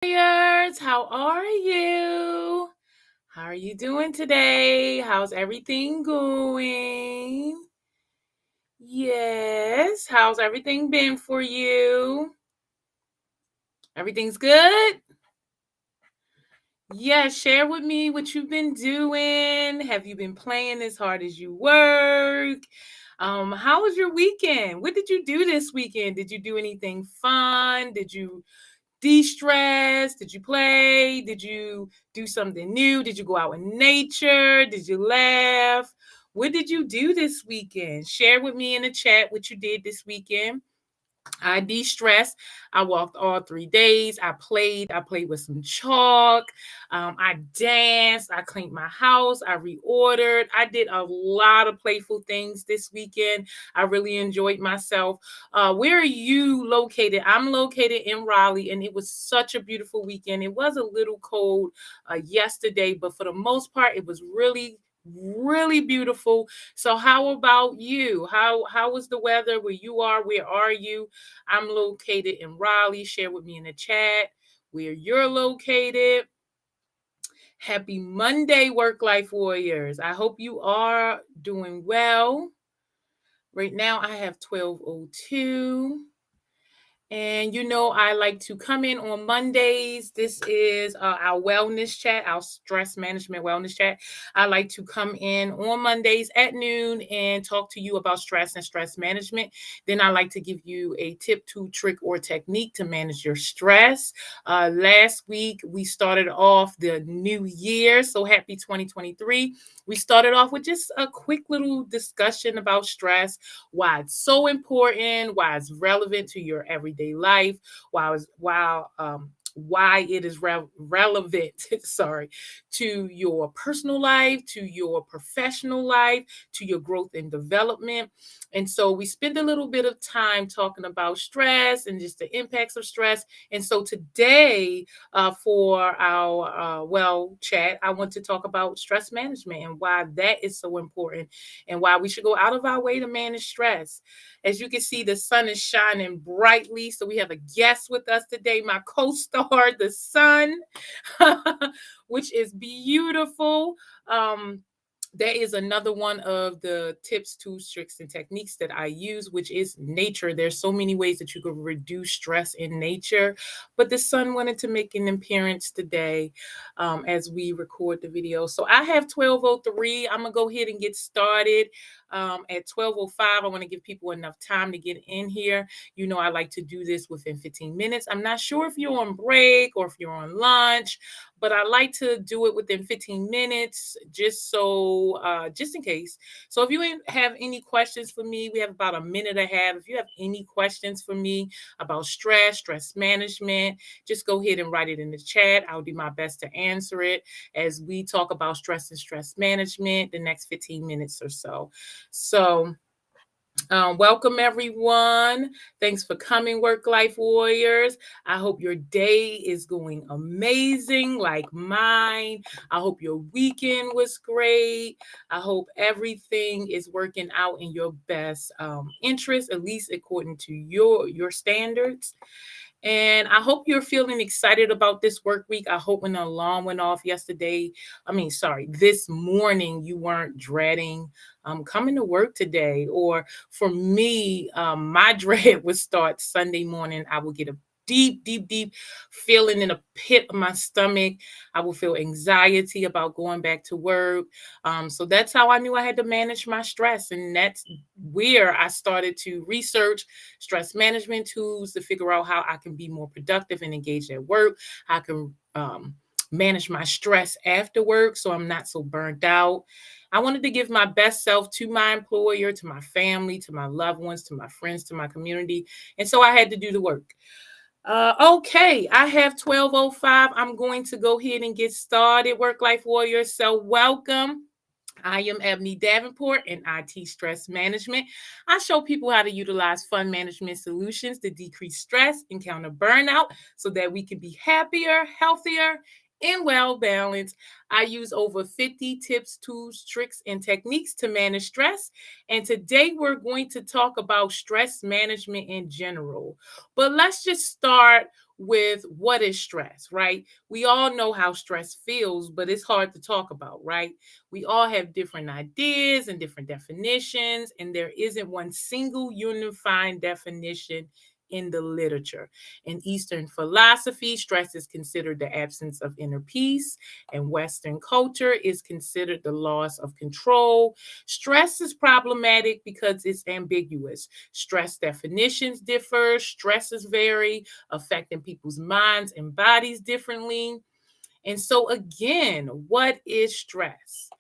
Warriors, how are you? How are you doing today? How's everything going? Yes, how's everything been for you? Everything's good? Yes, share with me what you've been doing. Have you been playing as hard as you work? How was your weekend? What did you do this weekend? Did you do anything fun? Did you de-stress? Did you play? Did you do something new? Did you go out in nature? Did you laugh? What did you do this weekend? Share with me in the chat what you did this weekend. I de-stressed. I walked all 3 days. I played with some chalk. I danced. I cleaned my house. I reordered. I did a lot of playful things this weekend. I really enjoyed myself. Where are you located? I'm located in Raleigh, and it was such a beautiful weekend. It was a little cold yesterday, but for the most part, it was really beautiful. So how about you? How was the weather where you are? Where are you? I'm located in Raleigh. Share with me in the chat where you're located. Happy Monday, Work Life Warriors. I hope you are doing well. Right now I have 12:02. And I like to come in on Mondays. This is our wellness chat, our stress management wellness chat. I like to come in on Mondays at noon and talk to you about stress and stress management. Then I like to give you a tip, tool, trick, or technique to manage your stress. Last week, we started off the new year. So happy 2023. We started off with just a quick little discussion about stress, why it's so important, why it's relevant to your everyday life, why it is relevant, sorry, to your personal life, to your professional life, to your growth and development. And so we spend a little bit of time talking about stress and just the impacts of stress. And so today, for our well chat, I want to talk about stress management and why that is so important and why we should go out of our way to manage stress. As you can see, the sun is shining brightly. So we have a guest with us today, my co-star, the sun, which is beautiful. That is another one of the tips, tools, tricks, and techniques that I use, which is nature. There's so many ways that you could reduce stress in nature, but the sun wanted to make an appearance today as we record the video. So I have 12:03. I'm gonna go ahead and get started. At 12:05, I want to give people enough time to get in here. I like to do this within 15 minutes. I'm not sure if you're on break or if you're on lunch, but I like to do it within 15 minutes just in case. So if you have any questions for me, we have about a minute and a half. If you have any questions for me about stress management, just go ahead and write it in the chat. I'll do my best to answer it as we talk about stress and stress management the next 15 minutes or so. So welcome, everyone. Thanks for coming, Work Life Warriors. I hope your day is going amazing like mine. I hope your weekend was great. I hope everything is working out in your best interest, at least according to your standards. And I hope you're feeling excited about this work week. I hope when the alarm went off this morning, you weren't dreading coming to work today. Or for me, my dread would start Sunday morning. I would get a deep feeling in the pit of my stomach. I will feel anxiety about going back to work. So that's how I knew I had to manage my stress. And that's where I started to research stress management tools to figure out how I can be more productive and engaged at work. I can manage my stress after work so I'm not so burnt out. I wanted to give my best self to my employer, to my family, to my loved ones, to my friends, to my community. And so I had to do the work. Okay, I have 12:05. I'm going to go ahead and get started, Work Life Warriors. So welcome. I am Ebony Davenport and I teach stress management. I show people how to utilize fun management solutions to decrease stress and counter burnout so that we can be happier, healthier, and well balanced. I use over 50 tips, tools, tricks, and techniques to manage stress. And today we're going to talk about stress management in general. But let's just start with what is stress, right? We all know how stress feels, but it's hard to talk about, right? We all have different ideas and different definitions, and there isn't one single unifying definition in the literature. In Eastern philosophy, stress is considered the absence of inner peace, and Western culture is considered the loss of control. Stress is problematic because it's ambiguous. Stress definitions differ, stresses vary, affecting people's minds and bodies differently. And so, again, what is stress?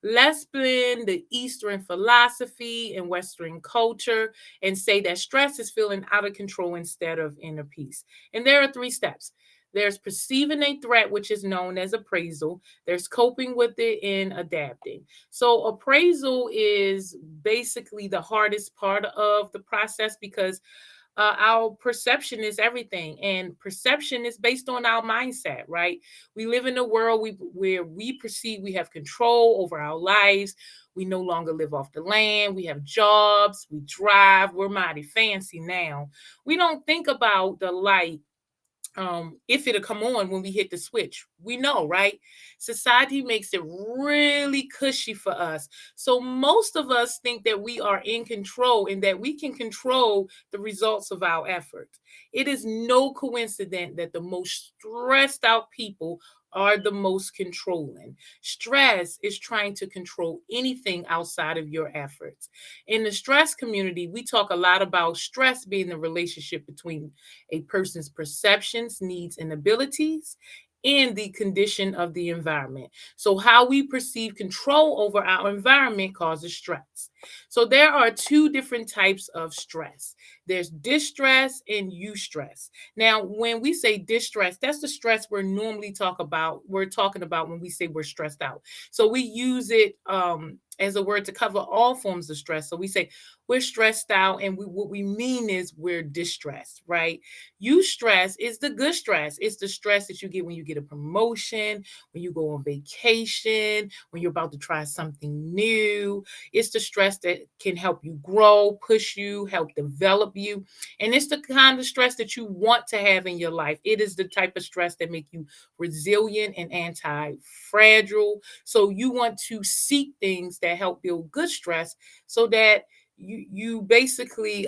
Let's blend the Eastern philosophy and Western culture and say that stress is feeling out of control instead of inner peace. And there are three steps. There's perceiving a threat, which is known as appraisal. There's coping with it and adapting. So, appraisal is basically the hardest part of the process because our perception is everything, and perception is based on our mindset, right? We live in a world where we perceive we have control over our lives. We no longer live off the land. We have jobs. We drive. We're mighty fancy now. We don't think about the light if it'll come on when we hit the switch. We know, right? Society makes it really cushy for us. So most of us think that we are in control and that we can control the results of our efforts. It is no coincidence that the most stressed out people are the most controlling. Stress is trying to control anything outside of your efforts. In the stress community, we talk a lot about stress being the relationship between a person's perceptions, needs, and abilities, and the condition of the environment. So, how we perceive control over our environment causes stress. So, there are two different types of stress, there's distress and eustress. Now, when we say distress, that's the stress we're talking about when we say we're stressed out. So, we use it as a word to cover all forms of stress. So, we say we're stressed out, and what we mean is we're distressed, right? Eustress is the good stress. It's the stress that you get when you get a promotion, when you go on vacation, when you're about to try something new. It's the stress that can help you grow, push you, help develop you. And it's the kind of stress that you want to have in your life. It is the type of stress that make you resilient and anti-fragile. So you want to seek things that help build good stress so that you basically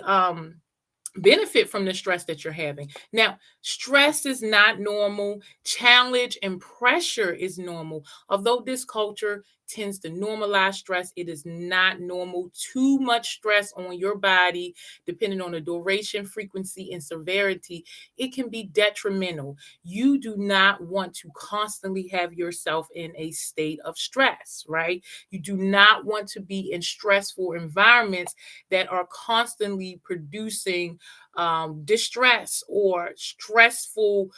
benefit from the stress that you're having. Now, stress is not normal. Challenge and pressure is normal. Although this culture tends to normalize stress, it is not normal. Too much stress on your body, depending on the duration, frequency, and severity, it can be detrimental. You do not want to constantly have yourself in a state of stress, right? You do not want to be in stressful environments that are constantly producing distress or stressful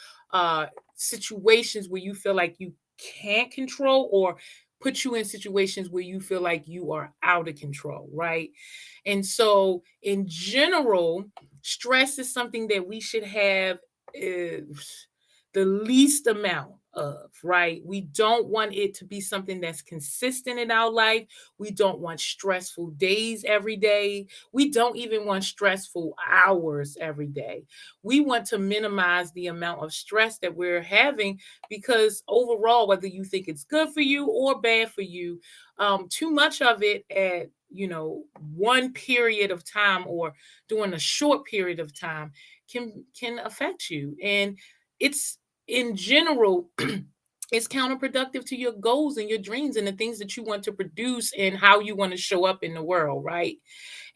situations where you feel like you can't control, or put you in situations where you feel like you are out of control, right? And so, in general, stress is something that we should have uh, the least amount of, right? We don't want it to be something that's consistent in our life. We don't want stressful days every day. We don't even want stressful hours every day. We want to minimize the amount of stress that we're having because overall, whether you think it's good for you or bad for you, too much of it at one period of time or during a short period of time can affect you. And it's in general it's counterproductive to your goals and your dreams and the things that you want to produce and how you want to show up in the world, right?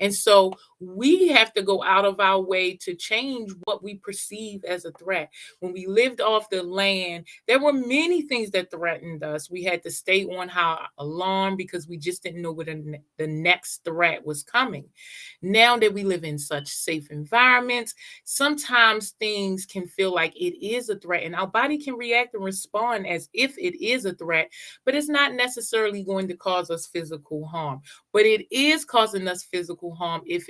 And so we have to go out of our way to change what we perceive as a threat. When we lived off the land, there were many things that threatened us. We had to stay on high alarm because we just didn't know what the next threat was coming. Now that we live in such safe environments, sometimes things can feel like it is a threat, and our body can react and respond as if it is a threat, but it's not necessarily going to cause us physical harm. But it is causing us physical physical harm if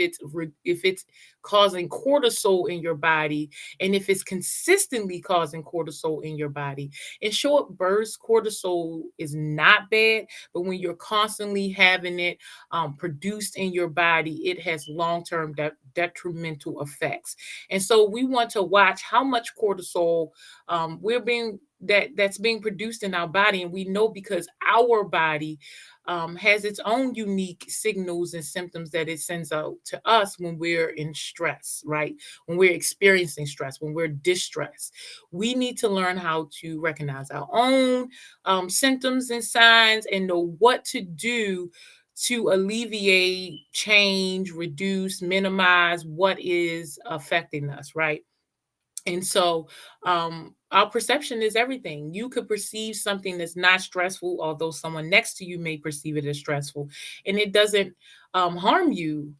it's causing cortisol in your body, and if it's consistently causing cortisol in your body. In short bursts, cortisol is not bad, but when you're constantly having it produced in your body, it has long-term detrimental effects. And so we want to watch how much cortisol we're being that's being produced in our body. And we know because our body has its own unique signals and symptoms that it sends out to us when we're in stress, right? When we're experiencing stress, when we're distressed. We need to learn how to recognize our own symptoms and signs and know what to do to alleviate, change, reduce, minimize what is affecting us, right? And so our perception is everything. You could perceive something that's not stressful, although someone next to you may perceive it as stressful, and it doesn't harm you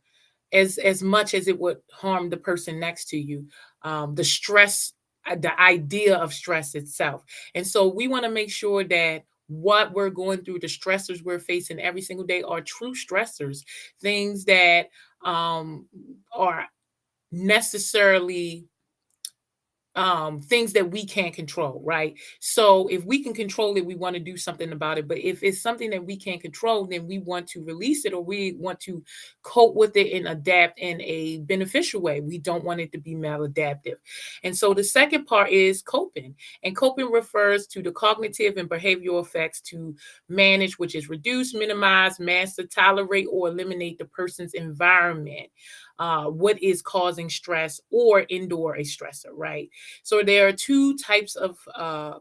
as much as it would harm the person next to you. The stress, the idea of stress itself. And so we want to make sure that what we're going through, the stressors we're facing every single day are true stressors, things that are necessarily things that we can't control, right? So if we can control it, we want to do something about it. But if it's something that we can't control, then we want to release it, or we want to cope with it and adapt in a beneficial way. We don't want it to be maladaptive. And so the second part is coping. And coping refers to the cognitive and behavioral effects to manage, which is reduce, minimize, master, tolerate, or eliminate the person's environment. What is causing stress or endure a stressor, right? So there are two types of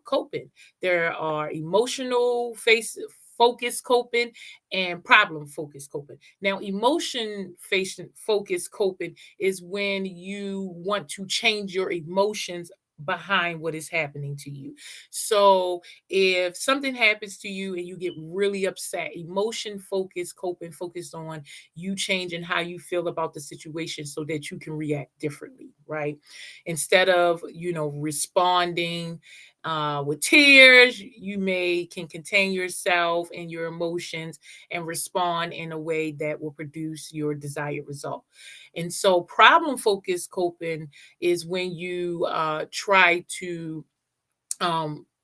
coping. There are emotional face focus coping and problem focused coping. Now, emotion focused coping is when you want to change your emotions behind what is happening to you. So if something happens to you and you get really upset, emotion focused coping focused on you changing how you feel about the situation so that you can react differently, right? Instead of responding with tears, you may can contain yourself and your emotions and respond in a way that will produce your desired result. And so problem focused coping is when you try to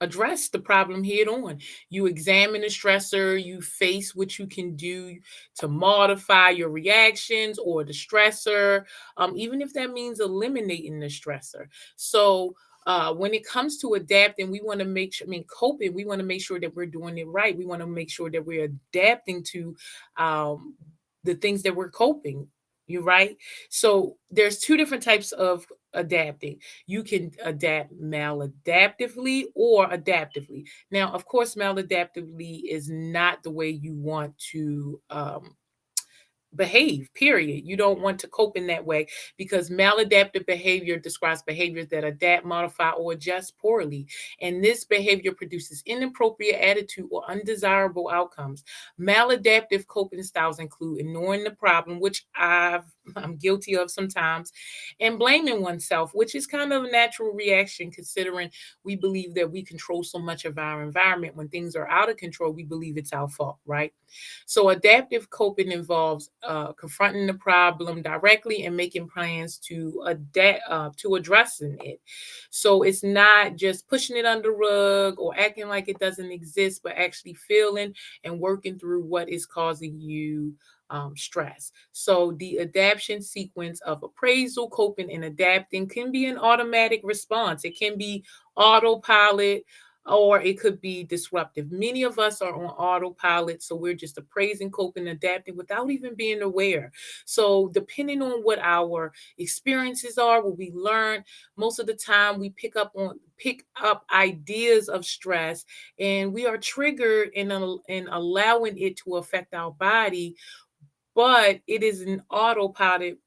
address the problem head on. You examine the stressor, you face what you can do to modify your reactions or the stressor, even if that means eliminating the stressor. So when it comes to adapting, we want to make sure, coping, we want to make sure that we're doing it right. We want to make sure that we're adapting to the things that we're coping. You're right. So there's two different types of adapting. You can adapt maladaptively or adaptively. Now, of course, maladaptively is not the way you want to behave, period. You don't want to cope in that way because maladaptive behavior describes behaviors that adapt, modify, or adjust poorly. And this behavior produces inappropriate attitude or undesirable outcomes. Maladaptive coping styles include ignoring the problem, which I'm guilty of sometimes, and blaming oneself, which is kind of a natural reaction considering we believe that we control so much of our environment. When things are out of control, we believe it's our fault, right? So adaptive coping involves confronting the problem directly and making plans to adapt to addressing it. So it's not just pushing it under the rug or acting like it doesn't exist, but actually feeling and working through what is causing you stress. So the adaptation sequence of appraisal, coping, and adapting can be an automatic response. It can be autopilot, or it could be disruptive. Many of us are on autopilot, so we're just appraising, coping, adapting without even being aware. So depending on what our experiences are, what we learn, most of the time we pick up ideas of stress, and we are triggered in allowing it to affect our body, but it is an autopilot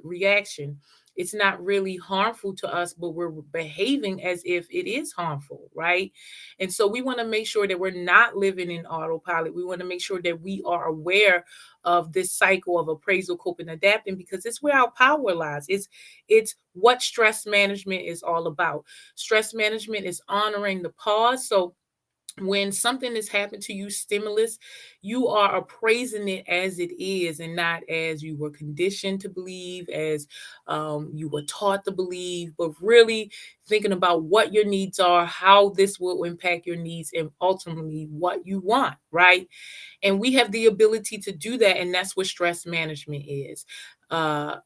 reaction. It's not really harmful to us, but we're behaving as if it is harmful, right? And so we want to make sure that we're not living in autopilot. We want to make sure that we are aware of this cycle of appraisal, coping, adapting, because it's where our power lies. It's what stress management is all about. Stress management is honoring the pause. So When something has happened to you, stimulus, you are appraising it as it is and not as you were conditioned to believe, as you were taught to believe, but really thinking about what your needs are, how this will impact your needs, and ultimately what you want, right? And we have the ability to do that, and that's what stress management is. Uh,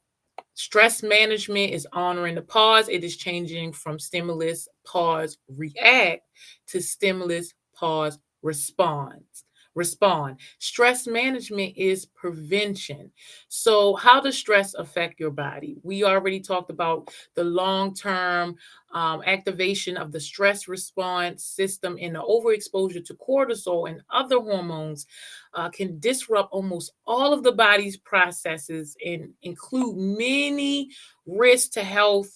Stress management is honoring the pause. It is changing from stimulus, pause, react to stimulus, pause, response. Respond. Stress management is prevention. So, how does stress affect your body? We already talked about the long term activation of the stress response system, and the overexposure to cortisol and other hormones can disrupt almost all of the body's processes and include many risks to health,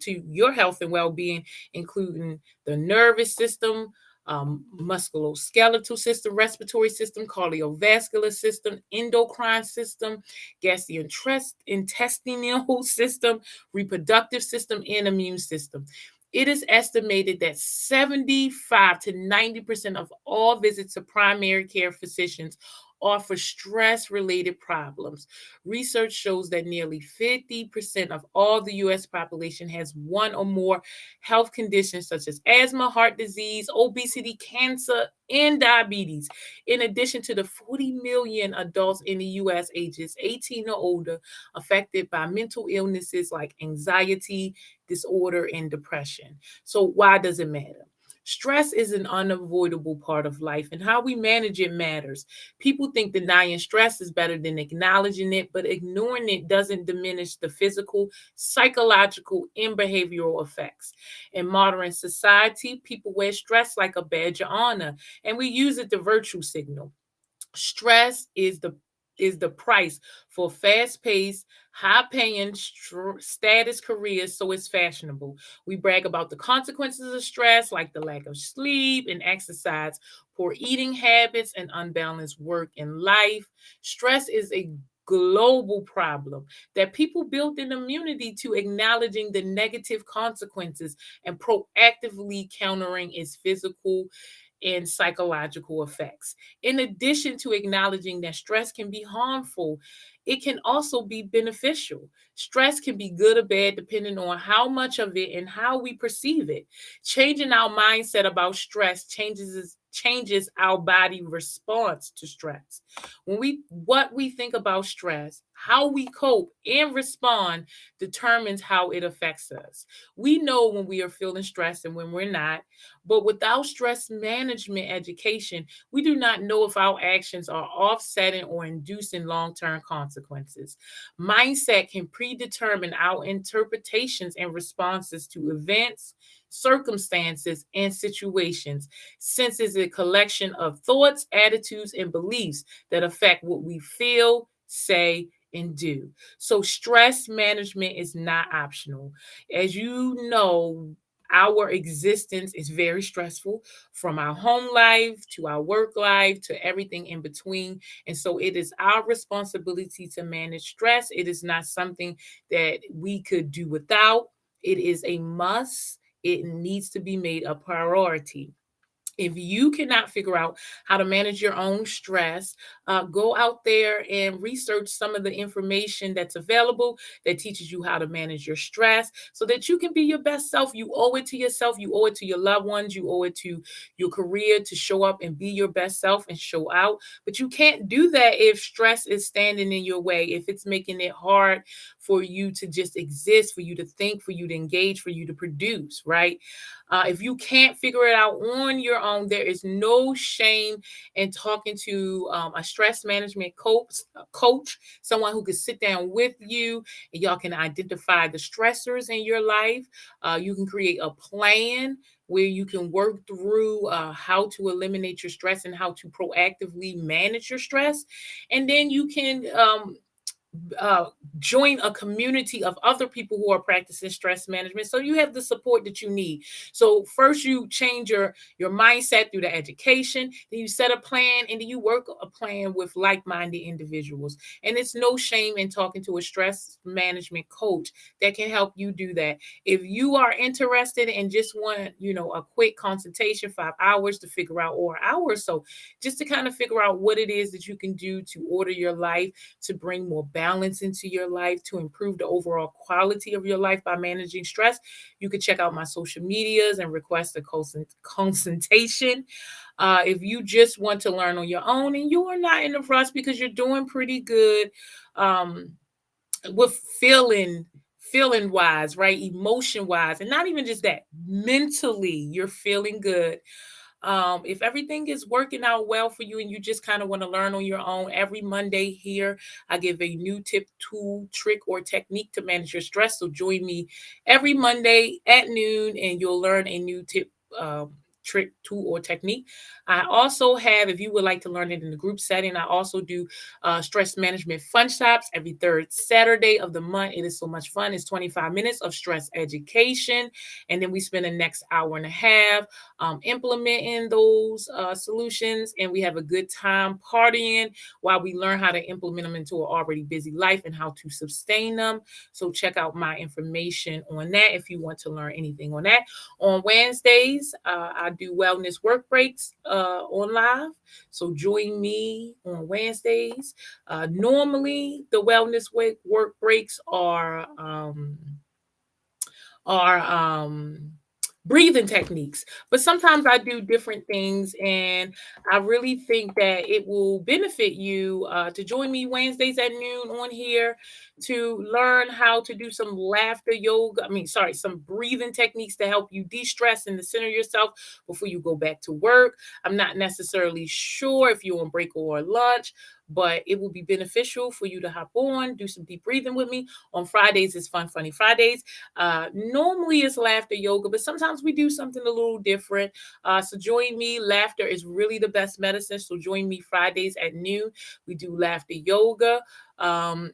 to your health and well-being, including the nervous system, musculoskeletal system, respiratory system, cardiovascular system, endocrine system, gastrointestinal system, reproductive system, and immune system. It is estimated that 75 to 90% of all visits to primary care physicians are for stress related problems. Research shows that nearly 50% of all the US population has one or more health conditions such as asthma, heart disease, obesity, cancer, and diabetes. In addition to the 40 million adults in the US ages 18 or older affected by mental illnesses like anxiety, disorder, and depression. So, why does it matter? Stress is an unavoidable part of life, and how we manage it matters. People think denying stress is better than acknowledging it, but ignoring it doesn't diminish the physical, psychological, and behavioral effects. In modern society, people wear stress like a badge of honor, and we use it to virtue signal. Stress is the price for fast-paced, high-paying status careers, so it's fashionable. We brag about the consequences of stress, like the lack of sleep and exercise, poor eating habits, and unbalanced work and life. Stress is a global problem that people built an immunity to acknowledging the negative consequences and proactively countering its physical and psychological effects. In addition to acknowledging that stress can be harmful, it can also be beneficial. Stress can be good or bad depending on how much of it and how we perceive it. Changing our mindset about stress changes our body response to stress. When we what we think about stress, how we cope and respond determines how it affects us. We know when we are feeling stressed and when we're not, but without stress management education, we do not know if our actions are offsetting or inducing long term consequences. Mindset can predetermine our interpretations and responses to events, circumstances, and situations, since it's a collection of thoughts, attitudes, and beliefs that affect what we feel, say, and do. So, stress management is not optional. As you know, our existence is very stressful, from our home life to our work life to everything in between. And so it is our responsibility to manage stress. It is not something that we could do without. It is a must. It needs to be made a priority. If you cannot figure out how to manage your own stress, go out there and research some of the information that's available that teaches you how to manage your stress so that you can be your best self. You owe it to yourself, you owe it to your loved ones, you owe it to your career to show up and be your best self and show out. But you can't do that if stress is standing in your way, if it's making it hard for you to just exist, for you to think, for you to engage, for you to produce, right? If you can't figure it out on your own, there is no shame in talking to a stress management coach, someone who can sit down with you and y'all can identify the stressors in your life. You can create a plan where you can work through how to eliminate your stress and how to proactively manage your stress. And then you can uh, join a community of other people who are practicing stress management, so you have the support that you need. So first you change your mindset through the education, then you set a plan, and then you work a plan with like-minded individuals. And it's no shame in talking to a stress management coach that can help you do that. If you are interested and just want, a quick consultation, 5 hours to figure out, or an hour or so, just to kind of figure out what it is that you can do to order your life, to bring more balance into your life, to improve the overall quality of your life by managing stress, you can check out my social medias and request a consultation. If you just want to learn on your own and you are not in a rush because you're doing pretty good, um, with feeling wise, right? Emotion wise, and not even just that, mentally, you're feeling good. If everything is working out well for you and you just kind of want to learn on your own, every Monday here, I give a new tip, tool, trick, or technique to manage your stress. So join me every Monday at noon and you'll learn a new tip. Trick, tool, or technique. I also have, if you would like to learn it in the group setting, I also do stress management fun stops every third Saturday of the month. It is so much fun. It's 25 minutes of stress education. And then we spend the next hour and a half implementing those solutions, and we have a good time partying while we learn how to implement them into an already busy life and how to sustain them. So check out my information on that if you want to learn anything on that. On Wednesdays, I do wellness work breaks on live. So join me on Wednesdays. Normally, the wellness work breaks are breathing techniques, but sometimes I do different things, and I really think that it will benefit you to join me Wednesdays at noon on here to learn how to do some laughter yoga. I mean, sorry, some breathing techniques to help you de-stress and to center yourself before you go back to work. I'm not necessarily sure if you're on break or lunch, but it will be beneficial for you to hop on, do some deep breathing with me. On Fridays is Fun Funny Fridays. Normally it's laughter yoga, but sometimes we do something a little different. So join me. Laughter is really the best medicine. So join me Fridays at noon. We do laughter yoga and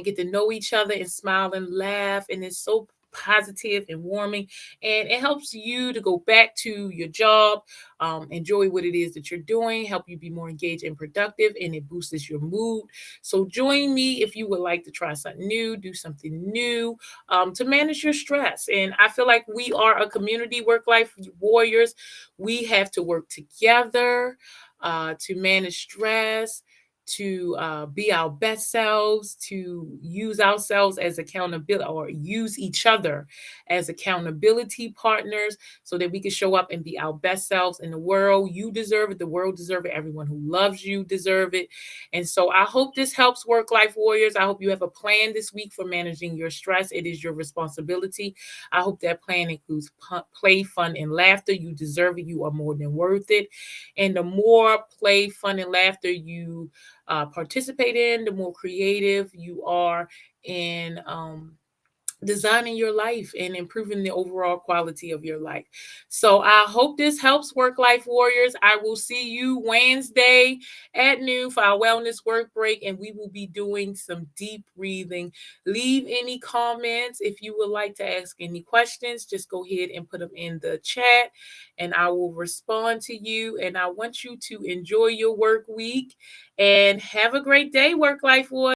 get to know each other and smile and laugh. And it's so positive and warming, and it helps you to go back to your job, enjoy what it is that you're doing, help you be more engaged and productive, and it boosts your mood. So join me if you would like to try something new, do something new, to manage your stress. And I feel like we are a community, work life warriors. We have to work together to manage stress, to be our best selves, to use ourselves as accountability, or use each other as accountability partners, so that we can show up and be our best selves in the world. You deserve it. The world deserves it. Everyone who loves you deserve it. And so I hope this helps, work life warriors. I hope you have a plan this week for managing your stress. It is your responsibility. I hope that plan includes play, fun, and laughter. You deserve it. You are more than worth it. And the more play, fun, and laughter you participate in, the more creative you are in designing your life and improving the overall quality of your life. So I hope this helps, work life warriors. I will see you Wednesday at noon for our wellness work break, and we will be doing some deep breathing. Leave any comments if you would like to ask any questions. Just go ahead and put them in the chat and I will respond to you. And I want you to enjoy your work week and have a great day, work life warriors.